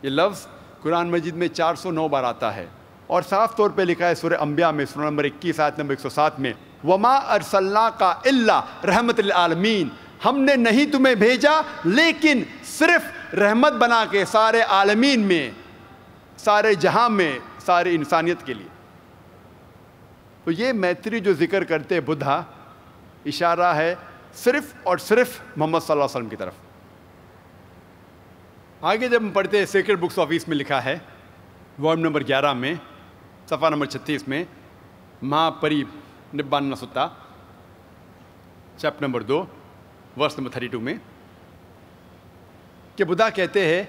یہ لفظ قرآن مجید میں 409 بار آتا ہے، اور صاف طور پہ لکھا ہے سورہ انبیاء میں سورہ نمبر 21 آیت نمبر 107 میں، وَمَا أَرْسَلْنَاكَ إِلَّا رَحْمَةً لِلْعَالَمِينَ، ہم نے نہیں تمہیں بھیجا لیکن صرف رحمت بنا کے سارے عالمین میں، سارے جہاں میں، ساری انسانیت کے لیے۔ تو یہ میتری جو ذکر کرتے بدھا، اشارہ ہے صرف اور صرف محمد صلی اللہ علیہ وسلم کی طرف۔ آگے جب ہم پڑھتے ہیں سیکرڈ بکس آف ایسٹ میں لکھا ہے والیوم نمبر 11 میں صفحہ نمبر 36 میں، مہا پری نبان ستا چیپٹر نمبر 2 ورس نمبر 32 میں، کہ بدھا کہتے ہیں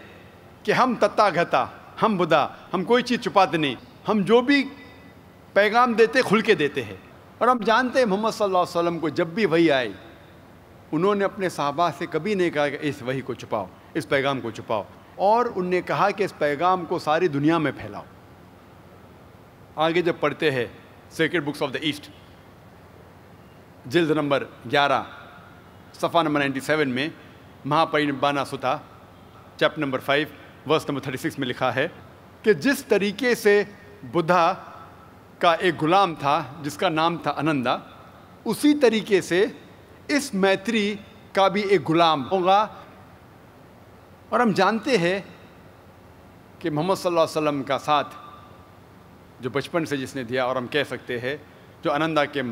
کہ ہم تتا گھتا، ہم بدھا، ہم کوئی چیز چھپاتے نہیں، ہم جو بھی پیغام دیتے کھل کے دیتے ہیں۔ اور ہم جانتے ہیں محمد صلی اللہ علیہ وسلم کو جب بھی وحی آئی، انہوں نے اپنے صحابہ سے کبھی نہیں کہا کہ اس وحی کو چھپاؤ، اس پیغام کو چھپاؤ، اور انہوں نے کہا کہ اس پیغام کو ساری دنیا میں پھیلاؤ۔ آگے جب پڑھتے ہیں sacred books of the East جلد نمبر 11 صفحہ نمبر 97 میں، مہا پرینبانہ ستا چیپٹر نمبر 5 ورس نمبر 36 میں لکھا ہے کہ جس طریقے سے بدھا کا ایک غلام تھا جس کا نام تھا انندا، اسی طریقے سے اس میتری کا بھی ایک غلام ہوگا۔ اور ہم جانتے ہیں کہ محمد صلی اللہ علیہ وسلم کا ساتھ جو بچپن سے جس نے دیا، اور ہم کہہ سکتے ہیں جو انندا کے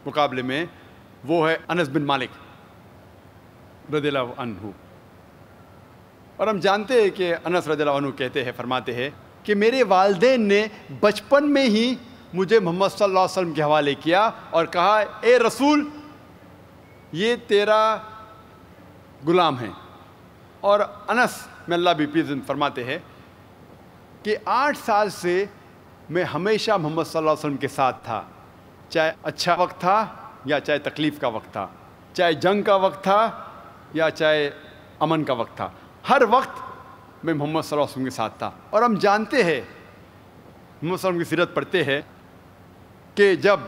مقابلے میں، وہ ہے انس بن مالک رضی اللہ عنہ۔ اور ہم جانتے ہیں کہ انس رضی اللہ عنہ کہتے ہیں، فرماتے ہیں کہ میرے والدین نے بچپن میں ہی مجھے محمد صلی اللہ علیہ وسلم کے حوالے کیا اور کہا اے رسول یہ تیرا غلام ہے۔ اور انس میں اللہ بھی پیز فرماتے ہیں کہ 8 سال سے میں ہمیشہ محمد صلی اللہ علیہ وسلم کے ساتھ تھا، چاہے اچھا وقت تھا یا چاہے تکلیف کا وقت تھا، چاہے جنگ کا وقت تھا یا چاہے امن کا وقت تھا، ہر وقت میں محمد صلی اللہ علیہ وسلم کے ساتھ تھا۔ اور ہم جانتے ہیں، محمد صلی اللہ علیہ وسلم کی سیرت پڑھتے ہیں کہ جب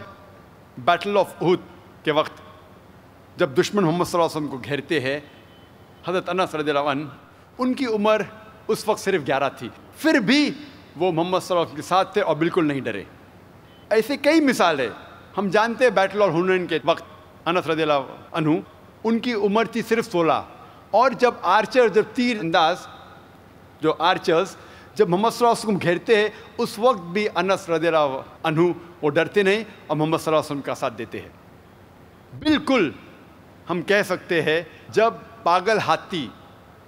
بیٹل آف احد کے وقت جب دشمن محمد صلی اللہ علیہ وسلم کو گھیرتے ہیں، حضرت انس رضی اللہ عنہ، ان کی عمر اس وقت صرف 11 تھی، پھر بھی وہ محمد صلی اللہ علیہ وسلم کے ساتھ تھے اور بالکل نہیں ڈرے۔ ایسے کئی مثالیں ہم جانتے ہیں۔ بیٹل آف حنین کے وقت انس رضی اللہ عنہ، ان کی عمر تھی صرف 16، اور جب آرچر، جب تیر انداز جو آرچرز جب محمد صلی اللہ علیہ وسلم گھیرتے ہیں، اس وقت بھی انس رضی اللہ عنہ وہ ڈرتے نہیں اور محمد صلی اللہ علیہ وسلم کا ساتھ دیتے ہیں۔ بالکل ہم کہہ سکتے ہیں جب پاگل ہاتھی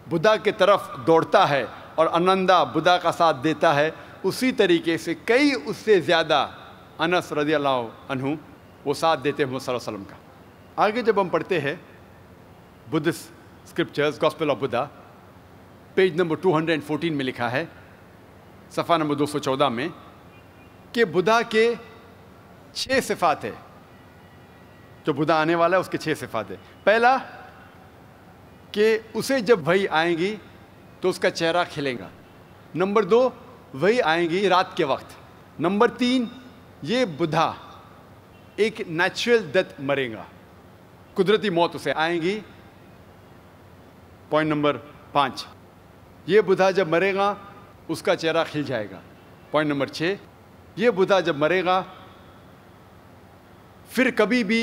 بدھا کے طرف دوڑتا ہے اور انندا بدھا کا ساتھ دیتا ہے، اسی طریقے سے کئی اس سے زیادہ انس رضی اللہ عنہ وہ ساتھ دیتے ہیں محمد صلی اللہ علیہ وسلم کا۔ آگے جب ہم پڑھتے ہیں Buddhist scriptures, gospel of Buddha, page number 214 میں لکھا ہے، صفحہ نمبر 214 میں، کہ بدھا کے 6 صفات ہے۔ جو بدھا آنے والا ہے اس کے 6 صفات ہے۔ پہلا کہ اسے جب وحی آئیں گی تو اس کا چہرہ کھلے گا۔ نمبر 2، وحی آئیں گی رات کے وقت۔ نمبر 3، یہ بدھا ایک نیچرل ڈیتھ مرے گا، قدرتی موت اسے آئیں گی۔ پوائنٹ نمبر 5، یہ بدھا جب مرے گا اس کا چہرہ کھل جائے گا۔ پوائنٹ نمبر 6، یہ بدھا جب مرے گا پھر کبھی بھی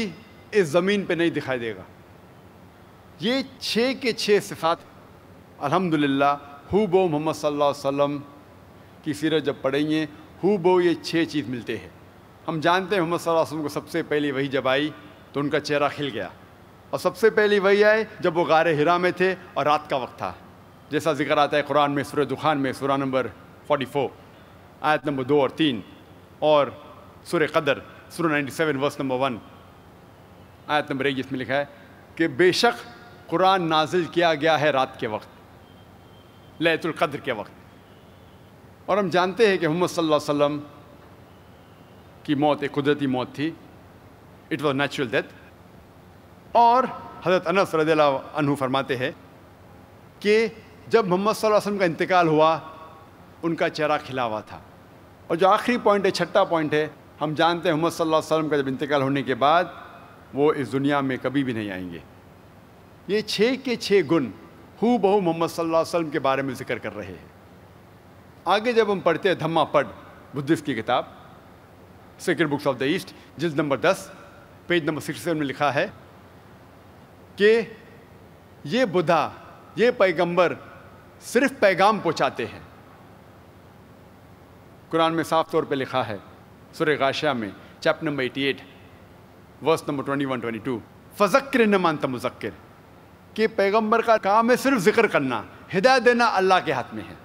اس زمین پہ نہیں دکھائی دے گا۔ یہ 6 کے 6 صفات الحمدللہ ہو بو محمد صلی اللہ علیہ وسلم کی سیرت جب پڑھیں گے، ہو بو یہ 6 چیز ملتے ہیں۔ ہم جانتے ہیں محمد صلی اللہ علیہ وسلم کو سب سے پہلی وحی جب آئی تو ان کا چہرہ کھل گیا، اور سب سے پہلی وحی آئی جب وہ غار حرا میں تھے اور رات کا وقت تھا، جیسا ذکر آتا ہے قرآن میں سورہ دخان میں، سورہ نمبر 44 آیت نمبر 2 اور 3، اور سورہ قدر سورہ 97 ورس نمبر 1 آیت نمبر 1، جس میں لکھا ہے کہ بے شک قرآن نازل کیا گیا ہے رات کے وقت، لیلۃ القدر کے وقت۔ اور ہم جانتے ہیں کہ محمد صلی اللہ علیہ وسلم کی موت ایک قدرتی موت تھی، اٹ واز نیچرل ڈیتھ۔ اور حضرت انس رضی اللہ عنہ فرماتے ہیں کہ جب محمد صلی اللہ علیہ وسلم کا انتقال ہوا ان کا چہرہ کھلا ہوا تھا۔ اور جو آخری پوائنٹ ہے، 6واں پوائنٹ ہے، ہم جانتے ہیں محمد صلی اللہ علیہ وسلم کا جب انتقال ہونے کے بعد وہ اس دنیا میں کبھی بھی نہیں آئیں گے۔ یہ 6 کے 6 گن ہو بہو محمد صلی اللہ علیہ وسلم کے بارے میں ذکر کر رہے ہیں۔ آگے جب ہم پڑھتے ہیں دھما پڑھ بدھسٹ کی کتاب sacred books of the East, جلد نمبر 10 پیج نمبر 67 میں لکھا ہے کہ یہ بدھا، یہ پیغمبر صرف پیغام پہنچاتے ہیں۔ قرآن میں صاف طور پہ لکھا ہے سورہ غاشیہ میں چیپٹر نمبر 88 ورس نمبر 21-22، فذکر انما انت مذکر، کہ پیغمبر کا کام ہے صرف ذکر کرنا، ہدایت دینا اللہ کے ہاتھ میں ہے۔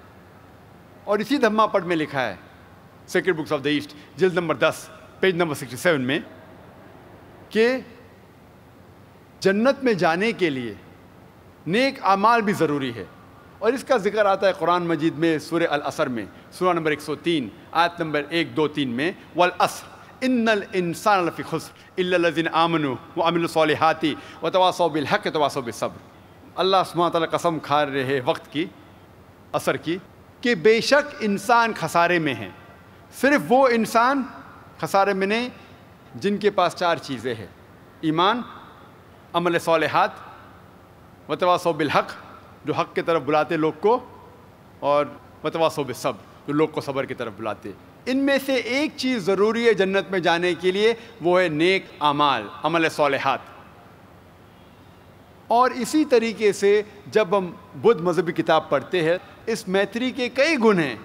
اور اسی دھما پڑھ میں لکھا ہے sacred books of the East جلد نمبر 10 پیج نمبر 67 میں کہ جنت میں جانے کے لیے نیک اعمال بھی ضروری ہے۔ اور اس کا ذکر آتا ہے قرآن مجید میں سورہ العصر میں، سورہ نمبر 103 آیت نمبر 1، 2، 3 میں، والعصر ان الانسان لفی خسر الا الذین آمنوا وعملوا الصالحات وتواصوا بالحق وتواصوا بالصبر۔ اللہ سبحانہ وتعالی قسم کھا رہے وقت کی، عصر کی، کہ بے شک انسان خسارے میں ہیں۔ صرف وہ انسان خسارے میں نہیں جن کے پاس 4 چیزیں ہیں: ایمان، عمل صالحات، وتواصوا بالحق، جو حق کی طرف بلاتے لوگ کو، اور وتواصوا بالصبر، جو لوگ کو صبر کی طرف بلاتے۔ ان میں سے ایک چیز ضروری ہے جنت میں جانے کے لیے، وہ ہے نیک اعمال، عمل صالحات۔ اور اسی طریقے سے جب ہم بدھ مذہبی کتاب پڑھتے ہیں، اس میتری کے کئی گن ہیں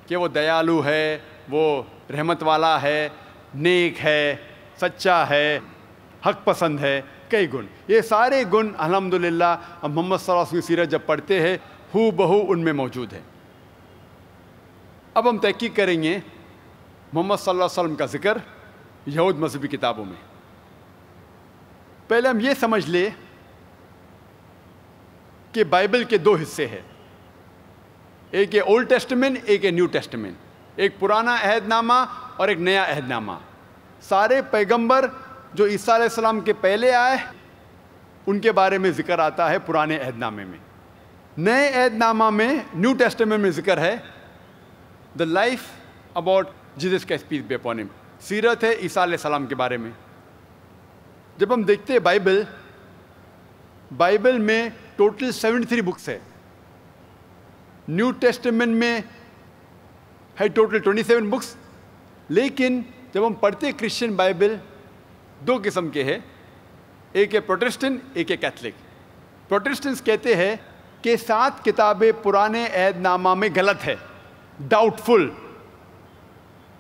کہ وہ دیالو ہے، وہ رحمت والا ہے، نیک ہے، سچا ہے، حق پسند ہے، کئی گن۔ یہ سارے گن الحمدللہ ہم محمد صلی اللہ علیہ وسلم کی سیرت جب پڑھتے ہیں ہو بہو ان میں موجود ہے۔ اب ہم تحقیق کریں گے محمد صلی اللہ علیہ وسلم کا ذکر یہود مذہبی کتابوں میں۔ پہلے ہم یہ سمجھ لیں کہ بائبل کے 2 حصے ہیں، ایک ہے اولڈ ٹیسٹمنٹ، ایک ہے نیو ٹیسٹمنٹ، ایک پرانا عہد نامہ اور ایک نیا عہد نامہ۔ سارے پیغمبر جو عیسیٰ علیہ السلام کے پہلے آئے ان کے بارے میں ذکر آتا ہے پرانے عہد نامے میں۔ نئے عہد نامہ میں، نیو ٹیسٹمنٹ میں ذکر ہے the life about Jesus Christ peace be upon him, سیرت ہے عیسیٰ علیہ السلام کے بارے میں۔ جب ہم دیکھتے ہیں بائبل میں ٹوٹل 73 بکس ہے، نیو ٹیسٹمنٹ میں ہے ٹوٹل 27 بکس۔ لیکن جب ہم پڑھتے کرسچن بائبل 2 قسم کے ہیں، ایک ہے پروٹسٹنٹ، ایک ہے کیتھلک۔ پروٹسٹنٹس کہتے ہیں کہ 7 کتابیں پرانے عہد نامہ میں غلط ہے، ڈاؤٹ فل،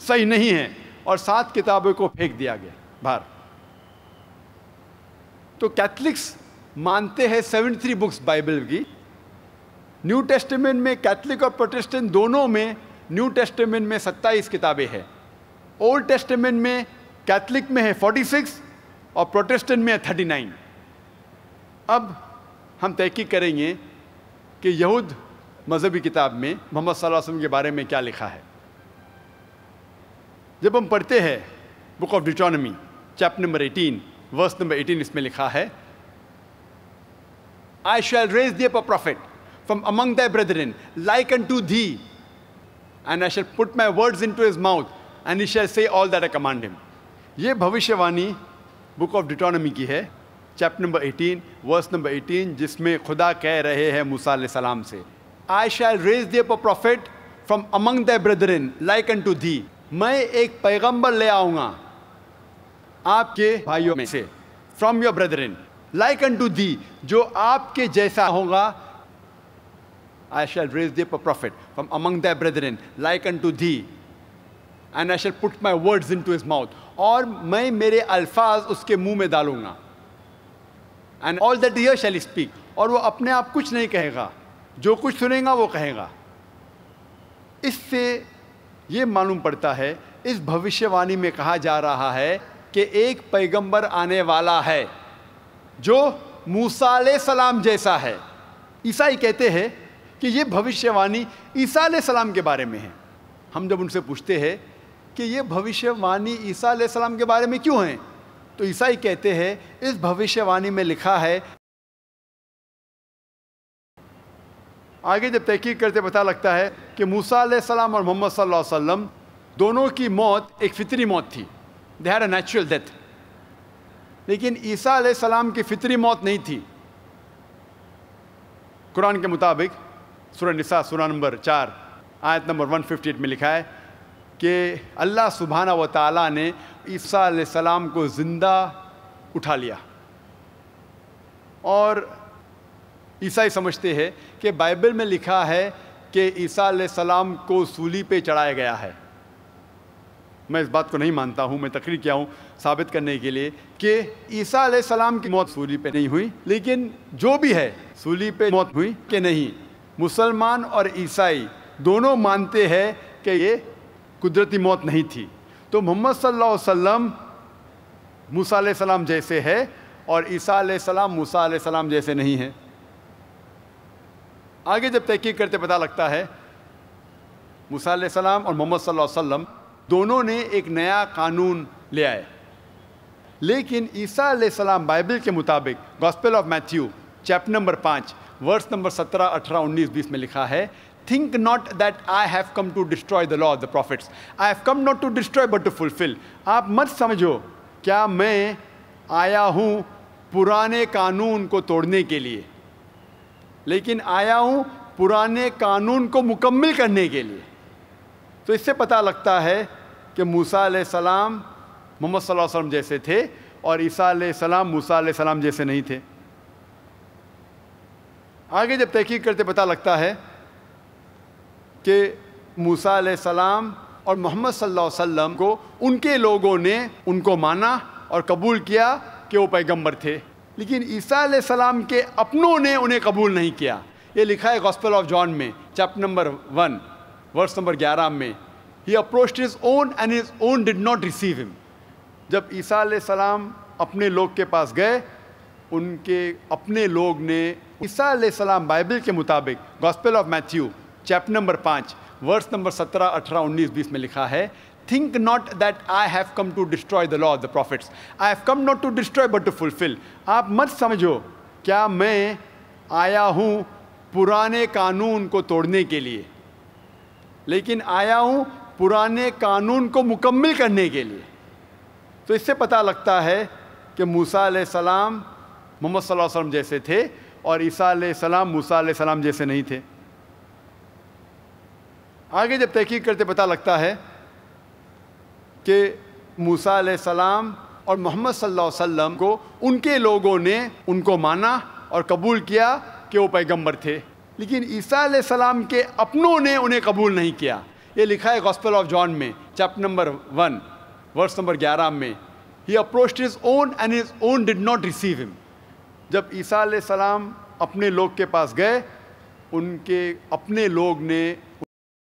صحیح نہیں ہے، اور 7 کتابوں کو پھینک دیا گیا باہر۔ تو کیتھلکس مانتے ہیں 73 بکس بائبل کی۔ نیو ٹیسٹمنٹ میں کیتھلک اور پروٹسٹنٹ دونوں میں نیو ٹیسٹمنٹ میں 27 کتابیں ہیں، اولڈ ٹیسٹمنٹ میں کیتھلک میں ہے 46 اور پروٹسٹنٹ میں ہے 39۔ اب ہم تحقیق کریں گے کہ یہود مذہبی کتاب میں محمد صلی اللہ علیہ وسلم کے بارے میں کیا لکھا ہے۔ جب ہم پڑھتے ہیں book of Deuteronomy chapter number 18 verse number 18، اس میں لکھا ہے I shall raise thee up a prophet from among thy brethren like unto thee, and I shall put my words into his mouth, and he shall say all that I command him۔ یہ بھوشیوانی بک of ڈیٹرانومی کی ہے، chapter number 18 verse number 18، جس میں خدا کہہ رہے ہیں موسیٰ علیہ السلام سے I shall raise thee up a prophet from among thy brethren like unto thee۔ میں ایک پیغمبر لے آؤں گا آپ کے بھائیوں میں سے، from your brethren like unto thee، جو آپ کے جیسا ہوگا۔ I shall raise thee up a prophet from among thy brethren like unto thee, and I shall put my words into his mouth، اور میں میرے الفاظ اس کے منہ میں ڈالوں گا۔ And all that he shall speak، اور وہ اپنے آپ کچھ نہیں کہے گا، جو کچھ سنے گا وہ کہے گا۔ اس سے یہ معلوم پڑتا ہے، اس بھوشیوانی میں کہا جا رہا ہے کہ ایک پیغمبر آنے والا ہے جو موسیٰ علیہ السلام جیسا ہے۔ عیسائی کہتے ہیں کہ یہ بھوشیوانی عیسیٰ علیہ السلام کے بارے میں ہے۔ ہم جب ان سے پوچھتے ہیں کہ یہ بھوشیوانی عیسیٰ علیہ السلام کے بارے میں کیوں ہیں، تو عیسائی کہتے ہیں اس بھوشیوانی میں لکھا ہے، آگے جب تحقیق کرتے پتہ لگتا ہے کہ موسیٰ علیہ السلام اور محمد صلی اللہ علیہ وسلم دونوں کی موت ایک فطری موت تھی، they had a natural death، لیکن عیسیٰ علیہ السلام کی فطری موت نہیں تھی۔ قرآن کے مطابق سورہ نساء سورہ نمبر 4 آیت نمبر 158 میں لکھا ہے کہ اللہ سبحانہ و تعالیٰ نے عیسیٰ علیہ السلام کو زندہ اٹھا لیا، اور عیسائی سمجھتے ہیں کہ بائبل میں لکھا ہے کہ عیسیٰ علیہ السلام کو سولی پہ چڑھایا گیا ہے۔ میں اس بات کو نہیں مانتا ہوں، میں تقریر کیا ہوں ثابت کرنے کے لیے کہ عیسیٰ علیہ السلام کی موت سولی پہ نہیں ہوئی، لیکن جو بھی ہے سولی پہ موت ہوئی کہ نہیں، مسلمان اور عیسائی دونوں مانتے ہیں کہ یہ قدرتی موت نہیں تھی۔ تو محمد صلی اللہ علیہ وسلم موسیٰ علیہ السلام جیسے ہے، اور عیسیٰ علیہ السلام موسیٰ علیہ السلام جیسے نہیں ہیں۔ آگے جب تحقیق کرتے پتہ لگتا ہے موسیٰ علیہ السلام اور محمد صلی اللہ علیہ وسلم دونوں نے ایک نیا قانون لے آئے، لیکن عیسیٰ علیہ السلام بائبل کے مطابق gospel of Matthew chapter number 5 verse number 17، 18، 19، 20 میں لکھا ہے Think not that I have come to destroy the law of the prophets. I have come not to destroy but to fulfill۔ آپ مت سمجھو کیا میں آیا ہوں پرانے قانون کو توڑنے کے لیے، لیکن آیا ہوں پرانے قانون کو مکمل کرنے کے لیے۔ تو اس سے پتہ لگتا ہے کہ موسیٰ علیہ السلام محمد صلی اللہ علیہ وسلم جیسے تھے، اور عیسیٰ علیہ السلام موسیٰ علیہ السلام جیسے نہیں تھے۔ آگے جب تحقیق کرتے پتہ لگتا ہے کہ موسیٰ علیہ السلام اور محمد صلی اللہ علیہ وسلم کو ان کے لوگوں نے ان کو مانا اور قبول کیا کہ وہ پیغمبر تھے، لیکن عیسیٰ علیہ السلام کے اپنوں نے انہیں قبول نہیں کیا۔ یہ لکھا ہے گاسپل آف جان میں چیپٹر نمبر 1 ورس نمبر 11 میں He approached his own and his own did not receive him۔ جب عیسیٰ علیہ السلام اپنے لوگ کے پاس گئے، ان کے اپنے لوگ نے عیسیٰ علیہ السلام بائبل کے مطابق gospel of Matthew chapter number 5 verse number 17، 18، 19، 20 میں لکھا ہے Think not that I have come to destroy the law of the prophets. I have come not to destroy but to fulfill۔ آپ مت سمجھو کیا میں آیا ہوں پرانے قانون کو توڑنے کے لیے، لیکن آیا ہوں پرانے قانون کو مکمل کرنے کے لیے۔ تو اس سے پتہ لگتا ہے کہ موسیٰ علیہ السلام محمد صلی اللہ علیہ وسلم جیسے تھے، اور عیسیٰ علیہ السلام موسیٰ علیہ السلام جیسے نہیں تھے۔ آگے جب تحقیق کرتے پتہ لگتا ہے کہ موسیٰ علیہ السلام اور محمد صلی اللہ علیہ وسلم کو ان کے لوگوں نے ان کو مانا اور قبول کیا کہ وہ پیغمبر تھے، لیکن عیسیٰ علیہ السلام کے اپنوں نے انہیں قبول نہیں کیا۔ یہ لکھا ہے گاسپل آف جان میں چیپٹر نمبر 1 ورس نمبر 11 میں He approached his own and his own did not receive him۔ جب عیسیٰ علیہ السلام اپنے لوگ کے پاس گئے، ان کے اپنے لوگ نے